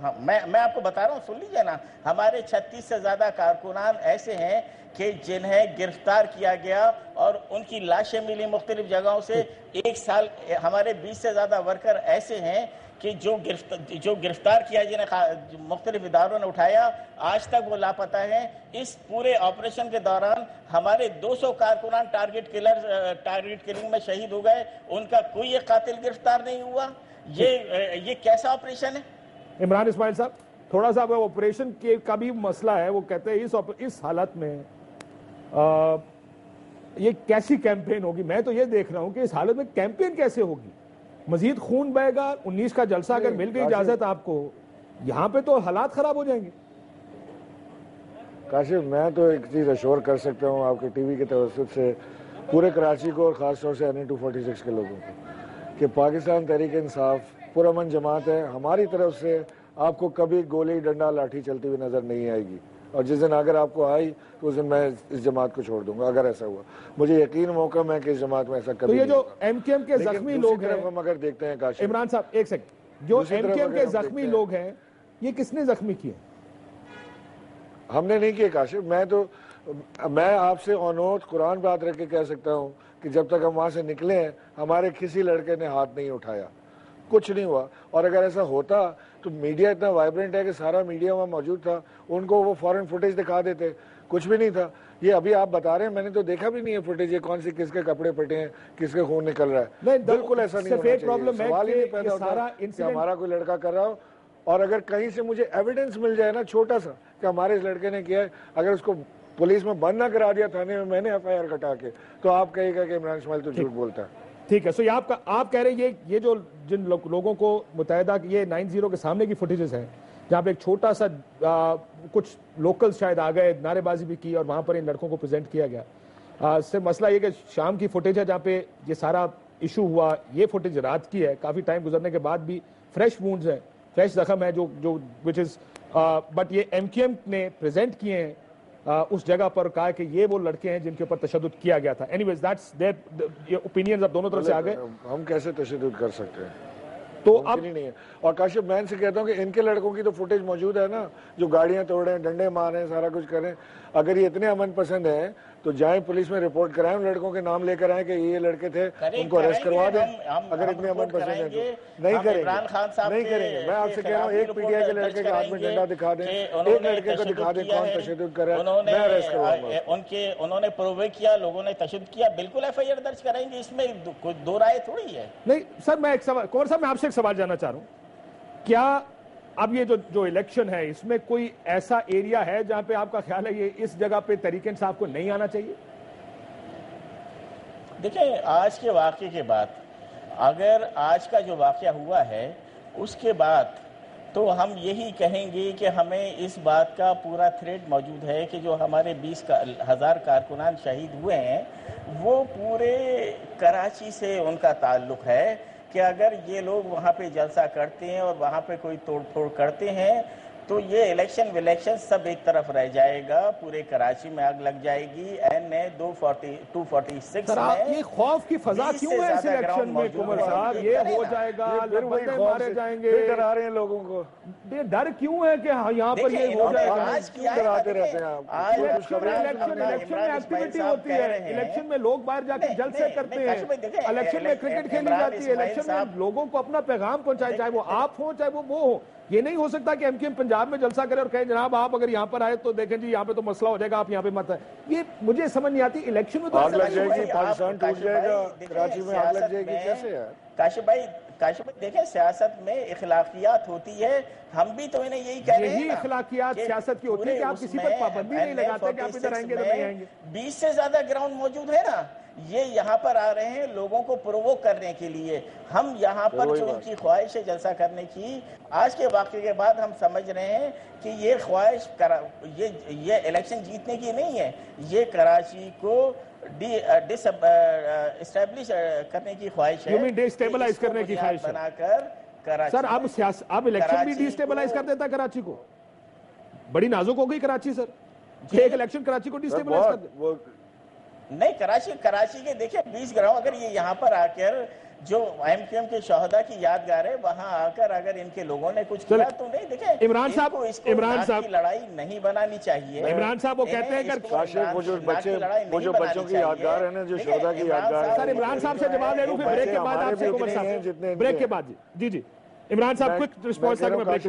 ہاں میں آپ کو بتا رہا ہوں، سن لیجئے نا. ہمارے 36 سے زیادہ کارکنان ایسے ہیں کہ جنہیں گرفتار کیا گیا اور ان کی لاشیں ملی مختلف جگہوں سے. 1 سال ہمارے 20 سے زیادہ ورکر ایسے ہیں کہ جو گرفتار کیا جنہیں مختلف اداروں نے اٹھایا، آج تک وہ لاپتہ ہیں. اس پورے آپریشن کے دوران ہمارے 200 کارکنان ٹارگٹ کلنگ میں شہید ہو گئے، ان کا کوئی ایک قاتل گرفتار نہیں ہوا. یہ کیسا آپریشن ہے؟ عمران اسماعیل صاحب تھوڑا سا آپریشن کا بھی مسئلہ ہے. وہ کہتے ہیں اس حالت میں یہ کیسی کیمپین ہوگی. میں تو یہ دیکھ رہا ہوں کہ اس حالت میں کیمپین کیسے ہوگی. مزید خون بہے گا. 19 کا جلسہ اگر مل گئی اجازت آپ کو، یہاں پہ تو حالات خراب ہو جائیں گے. کاشف میں تو ایک چیز اشور کر سکتا ہوں آپ کے ٹی وی کے توسط سے پورے کراچی کو اور خاص طور سے NA 246 کے لوگوں کو کہ پاکستان تحریک انصاف پرامن جماعت ہے. ہماری طرف سے آپ کو کبھی گولی ڈنڈا لاٹھی چلتی ہوئی نظر نہیں آئے گی، اور جس دن اگر آپ کو آئی تو اس دن میں اس جماعت کو چھوڑ دوں گا. اگر ایسا ہوا مجھے یقین موقع میں کہ اس جماعت میں ایسا کبھی. تو یہ جو MQM کے زخمی لوگ ہیں، ہم اگر دیکھتے ہیں کاشف عمران صاحب ایک سیکنڈ، جو MQM کے زخمی لوگ ہیں یہ کس نے زخمی کیے؟ ہم نے نہیں کیے کاشف. میں آپ سے اونوت قرآن بات رکھ کے کہہ سکتا ہوں کہ جب تک ہم وہاں سے نکلے ہیں ہمارے کسی لڑکے نے ہاتھ نہیں اٹھایا، کچھ نہیں ہوا. اور اگر ایسا ہوتا تو میڈیا اتنا وائبرنٹ ہے کہ سارا میڈیا وہاں موجود تھا, ان کو وہ فوراً فوٹیج دکھا دیتے, کچھ بھی نہیں تھا. یہ ابھی آپ بتا رہے ہیں, میں نے تو دیکھا بھی نہیں ہے فوٹیج, یہ کون سی کس کے کپڑے پھٹے ہیں, کس کے خون نکل رہا ہے. بالکل ایسا نہیں ہونا چاہیے. سوال ہی نہیں پیدا ہوتا کہ ہمارا کوئی لڑکا کر رہا ہو, اور اگر کہیں سے مجھے ایویڈنس مل جائے نا چھوٹا سا کہ ہمارے اس لڑکے نے کیا ہے, اگر اس کو پولیس میں بند نہ کرا دیا تھانے میں نے ایف آئی آر کٹا کے, تو آپ کہے گا کہ عمران اسماعیل تو جھوٹ بولتا ہے. ٹھیک ہے. سو یہ آپ کہہ رہے ہیں یہ جو جن لوگوں کو متحدہ یہ 9-0 کے سامنے کی فوٹیجز ہیں جہاں پہ ایک چھوٹا سا کچھ لوکل شاید آ گئے, نعرے بازی بھی کی اور وہاں پر ان لڑکوں کو پریزنٹ کیا گیا. صرف مسئلہ یہ کہ شام کی فوٹیج ہے جہاں پہ یہ سارا ایشو ہوا, یہ فوٹیج رات کی ہے, کافی ٹائم گزرنے کے بعد بھی فریش وونڈز ہیں, فریش زخم ہے جو وچ از بٹ یہ ایم کیو ایم نے پریزنٹ کیے ہیں اس جگہ پر, کہا کہ یہ وہ لڑکے ہیں جن کے اوپر تشدد کیا گیا تھا. Anyways that's that opinions اب دونوں طرف سے آ گئے. ہم کیسے تشدد کر سکتے ہیں, تو اب نہیں ہے. اور کاشف میں ان سے کہتا ہوں کہ ان کے لڑکوں کی تو فوٹیج موجود ہے نا, جو گاڑیاں توڑ رہے ہیں, ڈنڈے مار رہے ہیں, سارا کچھ کر رہے ہیں. اگر یہ اتنے امن پسند ہیں تو جائیں پولیس میں رپورٹ کرائیں, ان لڑکوں کے نام لے کر آئیں کہ یہ لڑکے تھے, ان کو اریسٹ کروا دیں. اگر اتنے امن پسند ہیں تو نہیں کریں گے. میں آپ سے کہہ رہا ہوں ایک پی ٹی آئی کے لڑکے کے ہاتھ میں ڈنڈا دکھا دیں, ایک لڑکے کو دکھا دیں کون تشدد کر رہا ہے, میں اریسٹ کرواؤں گا. انہوں نے پرووک کیا, لوگوں نے تشدد کیا, بالکل ایف آئی آر درج کرائیں گے, اس میں کوئی دو رائے تھوڑی ہے. نہیں سر, میں ایک سوال کور صاحب میں آپ سے ایک سوال جاننا چاہ رہا ہوں, کیا اب یہ جو الیکشن ہے اس میں کوئی ایسا ایریا ہے جہاں پہ آپ کا خیال ہے یہ اس جگہ پہ تحریک انصاف کو نہیں آنا چاہیے؟ دیکھیں آج کے واقعے کے بعد, اگر آج کا جو واقعہ ہوا ہے اس کے بعد تو ہم یہی کہیں گے کہ ہمیں اس بات کا پورا تھریڈ موجود ہے کہ جو ہمارے 20,000 کارکنان شہید ہوئے ہیں وہ پورے کراچی سے ان کا تعلق ہے, کہ اگر یہ لوگ وہاں پہ جلسہ کرتے ہیں اور وہاں پہ کوئی توڑ پھوڑ کرتے ہیں تو یہ الیکشن سب ایک طرف رہ جائے گا, پورے کراچی میں آگ لگ جائے گی. N246 میں یہ خوف کی فضا کیوں ہے اس الیکشن میں قمر صاحب, یہ ہو جائے گا, بندے مارے جائیں گے, ڈرا رہے ہیں لوگوں کو, یہ ڈر کیوں ہے کہ یہاں پر یہ ہو جائے گا؟ ڈراتے رہتے ہیں آپ. الیکشن میں ایکٹیویٹی ہوتی ہے, الیکشن میں لوگ باہر جا کے جلسے کرتے ہیں, الیکشن میں کرکٹ کھیلی جاتی ہے, الیکشن میں لوگوں کو اپنا پیغام پہنچائے, چاہے وہ آپ ہوں چاہے وہ ہو. یہ نہیں ہو سکتا کہ ایم کیو ایم پنجاب میں جلسہ کرے اور کہے جناب آپ اگر یہاں پر آئے تو دیکھیں جی یہاں پہ تو مسئلہ ہو جائے گا, آپ یہاں پہ مت ہے. یہ مجھے سمجھ نہیں آتی. الیکشن میں تو آگ لگ جائے گی, پاکستان ٹوٹ جائے گا, کراچی میں آگ لگ جائے گی, کیسے ہے؟ کاشف بھائی دیکھیں سیاست میں اخلاقیات ہوتی ہے, ہم بھی تو انہیں یہی کہہ رہے ہیں. یہی اخلاقیات سیاست کی ہوتی ہے کہ آپ کسی پر پابندی نہیں لگاتے کہ آپ ادھر آئیں گے تو نہیں آئیں گے. 20 سے زیادہ گراؤنڈ موجود ہے نا, یہ یہاں پر آ رہے ہیں لوگوں کو پرووک کرنے کے لیے. ہم یہاں پر جو ان کی خواہش ہے جلسہ کرنے کی, آج کے واقعے کے بعد ہم سمجھ رہے ہیں کہ یہ خواہش یہ الیکشن جیتنے کی نہیں ہے, یہ کراچی کو ڈس اسٹیبلش کرنے کی خواہش ہے. ڈی اسٹیبلائز کرنے کی خواہش بنا کر کراچی. سر اب الیکشن بھی ڈی اسٹیبلائز کر دیتا کراچی کو, بڑی نازک ہو گئی کراچی سر, ایک الیکشن کراچی کو ڈی اسٹیبلائز کر دے. نہیں, کراچی کے دیکھیں 20 گراؤنڈ, اگر یہ یہاں پر آ کر جو ایم کیو ایم کے شہداء کی یادگار ہے وہاں آ کر اگر ان کے لوگوں نے کچھ کیا تو نہیں. دیکھیں عمران صاحب کی لڑائی نہیں بنانی چاہیے. عمران صاحب وہ کہتے ہیں کہ وہ جو بچوں کی یادگار ہے نا, جو شہداء کی یادگار ہے, سر عمران صاحب سے جواب لے لوں پھر بریک کے بعد آپ سے قمر صاحب, بریک کے بعد. جی عمران صاحب کوئک رسپانس تک میں بریک.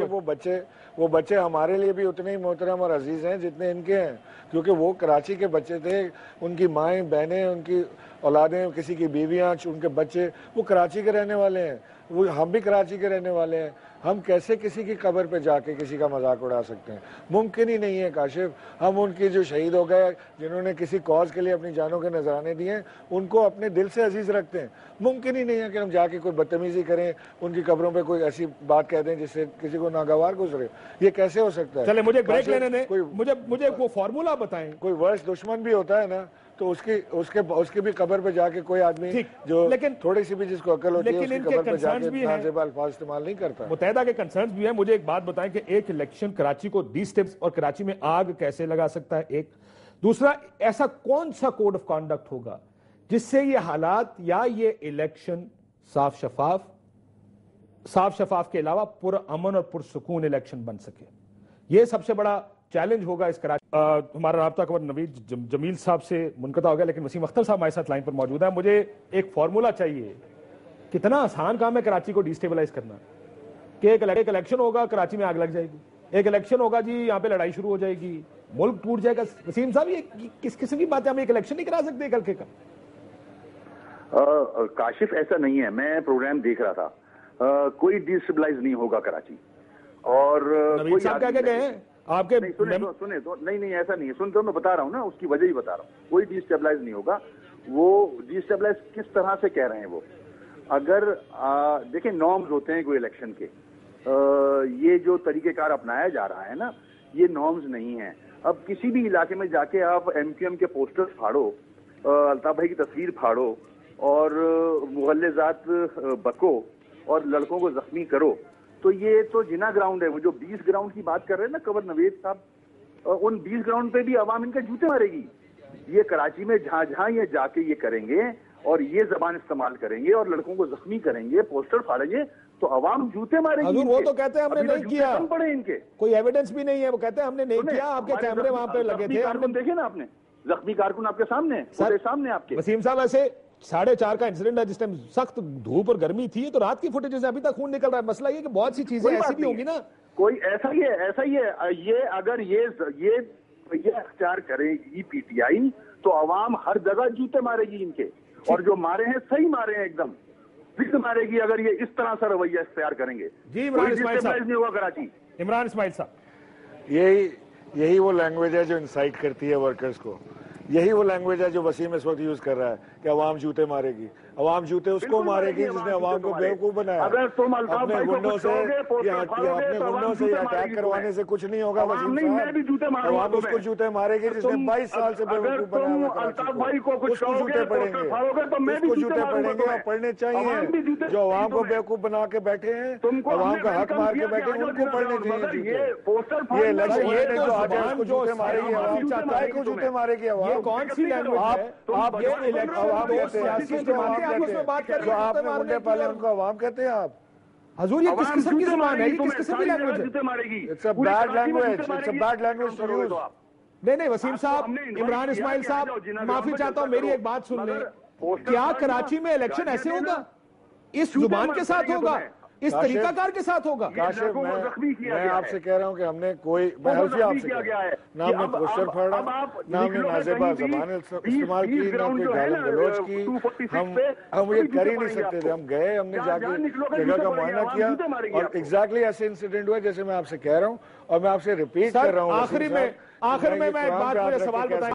وہ بچے ہمارے لیے بھی اتنے ہی محترم اور عزیز ہیں جتنے ان کے ہیں, کیونکہ وہ کراچی کے بچے تھے, ان کی مائیں بہنیں, ان کی اولادیں, کسی کی بیویاں, ان کے بچے وہ کراچی کے رہنے والے ہیں, وہ ہم بھی کراچی کے رہنے والے ہیں. ہم کیسے کسی کی قبر پہ جا کے کسی کا مذاق اڑا سکتے ہیں؟ ممکن ہی نہیں ہے کاشف. ہم ان کی جو شہید ہو گئے, جنہوں نے کسی کاز کے لیے اپنی جانوں کے نذرانے دیے, ان کو اپنے دل سے عزیز رکھتے ہیں. ممکن ہی نہیں ہے کہ ہم جا کے کوئی بدتمیزی کریں, ان کی قبروں پہ کوئی ایسی بات کہہ دیں جس سے کسی کو ناگوار گزرے. یہ کیسے ہو سکتا ہے؟ چلے مجھے بریک لینے دیں, مجھے وہ فارمولا بتائیں. کوئی ورس دشمن بھی ہوتا ہے نا, تو اس کی بھی قبر پہ جا کے کوئی آدمی جو تھوڑی سی بھی جس کو عقل ہوتی ہے اس کی قبر پہ جا کے نازیب الفاظ استعمال نہیں کرتا. متحدہ کے کنسرنز بھی ہیں. مجھے ایک بات بتائیں کہ ایک الیکشن کراچی کو ڈی اسٹیبس اور کراچی میں آگ کیسے لگا سکتا ہے؟ ایک دوسرا, ایسا کون سا کوڈ آف کانڈکٹ ہوگا جس سے یہ حالات یا یہ الیکشن صاف شفاف کے علاوہ پر امن اور پرسکون الیکشن بن سکے؟ یہ سب سے بڑا چیلنج ہوگا اس کراچی. ہمارا رابطہ خبر نوید جمیل صاحب سے منقطع ہو گیا, لیکن وسیم اختر صاحب ہمارے ساتھ لائن پر موجود ہیں. مجھے ایک فارمولا چاہیے, کتنا آسان کام ہے کراچی کو ڈی اسٹیبلائز کرنا. کہ ایک الیکشن ہوگا کراچی میں آگ لگ جائے گی, ایک الیکشن ہوگا جی یہاں پہ لڑائی شروع ہو جائے گی, ملک ٹوٹ جائے گا. وسیم صاحب یہ کس قسم کی بات ہے, ہم ایک الیکشن نہیں کرا سکتے ایک ہلکے کا؟ کاشف ایسا نہیں ہے, میں پروگرام دیکھ رہا تھا, کوئی ڈیسٹیبلائز نہیں ہوگا کراچی. اور نوید صاحب کیا گئے ہیں آپ کے؟ سنیں تو نہیں ایسا نہیں ہے, سن تو میں بتا رہا ہوں نا, اس کی وجہ ہی بتا رہا ہوں. کوئی ڈیسٹیبلائز نہیں ہوگا. وہ ڈیسٹیبلائز کس طرح سے کہہ رہے ہیں وہ؟ اگر دیکھیں نارمز ہوتے ہیں کوئی الیکشن کے, یہ جو طریقہ کار اپنایا جا رہا ہے نا, یہ نارمز نہیں ہیں. اب کسی بھی علاقے میں جا کے آپ ایم کیو ایم کے پوسٹر پھاڑو, الطاف بھائی کی تصویر پھاڑو اور مغلظات بکو اور لڑکوں کو زخمی کرو, تو یہ تو جنا گراؤنڈ ہے. وہ جو 20 گراؤنڈ کی بات کر رہے ہیں نا قمر نوید صاحب, ان 20 گراؤنڈ پہ بھی عوام ان کے جوتے مارے گی. یہ کراچی میں جہاں جہاں یہ جا کے یہ کریں گے اور یہ زبان استعمال کریں گے اور لڑکوں کو زخمی کریں گے, پوسٹر پھاڑیں گے, تو عوام جوتے مارے گی. وہ تو کہتے ہیں ہم نے نہیں کیا, کم پڑے ان کے, کوئی ایویڈنس بھی نہیں ہے. وہ کہتے ہیں ہم نے نہیں کیا, آپ کے کیمرے وہاں پہ لگے تھے. کارکن دیکھے نا آپ نے, زخمی کارکن آپ کے سامنے سامنے آپ کے. وسیم صاحب ایسے 4:30 کا انسیڈنٹ ہے جس ٹائم سخت دھوپ اور گرمی تھی, تو رات کی فوٹیجز ابھی تک خون نکل رہا ہے. مسئلہ یہ کہ بہت سی چیزیں ایسی بھی ہوں گی نا, کوئی ایسا ہی ہے. یہ اگر یہ اختیار کرے گی پی ٹی آئی تو عوام ہر جگہ جوتے مارے گی ان کے, اور جو مارے ہیں صحیح مارے ہیں, ایک دم فکر مارے گی اگر یہ اس طرح سے رویہ اختیار کریں گے. جی عمران اسماعیل صاحب نہیں ہوگا کراچی. عمران اسماعیل صاحب, یہی وہ لینگویج ہے جو انسائٹ کرتی ہے ورکرز کو. یہی وہ لینگویج ہے جو وسیم اس وقت یوز کر رہا ہے کہ عوام جوتے مارے گی. عوام جوتے اس کو مارے گی جس نے عوام کو بیوقوف بنایا. اپنے گنڈوں سے یہ اٹیک کروانے سے کچھ نہیں ہوگا وسیم صاحب. عوام اس کو جوتے مارے گی جس نے 22 سال سے بیوقوف بنایا ہوا کراچی کو. اس کو جوتے پڑیں گے, اس کو جوتے پڑیں گے, اور پڑھنے چاہیے. جو عوام کو بیوقوف بنا کے بیٹھے ہیں, عوام کا حق مار کے بیٹھے ہیں, ان کو پڑھنے چاہیے. یہ الیکشن جو آج اس کو جوتے مارے گی عوام, چاہتا ہے کو جوتے مارے گی عوام. کون سی لینگویج ہے؟ آپ جو آپ نے منڈے پالے ان کو عوام کہتے ہیں آپ. حضور یہ کس قسم کی زبان ہے, یہ کس قسم کی لینگویج ہے؟ It's a bad language. It's a bad language to use. نہیں وسیم صاحب, عمران اسماعیل صاحب, معافی چاہتا ہوں, میری ایک بات سن لیں. کیا کراچی میں الیکشن ایسے ہوگا, اس زبان کے ساتھ ہوگا, اس طریقہ کار کے ساتھ ہوگا؟ کاشف میں آپ سے کہہ رہا ہوں کہ ہم نے کوئی حلفی آپ سے نہ ہم نے پوسٹر پھاڑا, نہ ہم نے نازیبا زبان استعمال کی, نہ کوئی گالم گلوچ کی. ہم یہ کر ہی نہیں سکتے تھے. ہم گئے, ہم نے جا کے جگہ کا معائنہ کیا, اور ایگزیکٹلی ایسے انسیڈنٹ ہوا جیسے میں آپ سے کہہ رہا ہوں, اور میں آپ سے ریپیٹ کر رہا ہوں. آخر میں میں ایک بات, سوال بتائیں.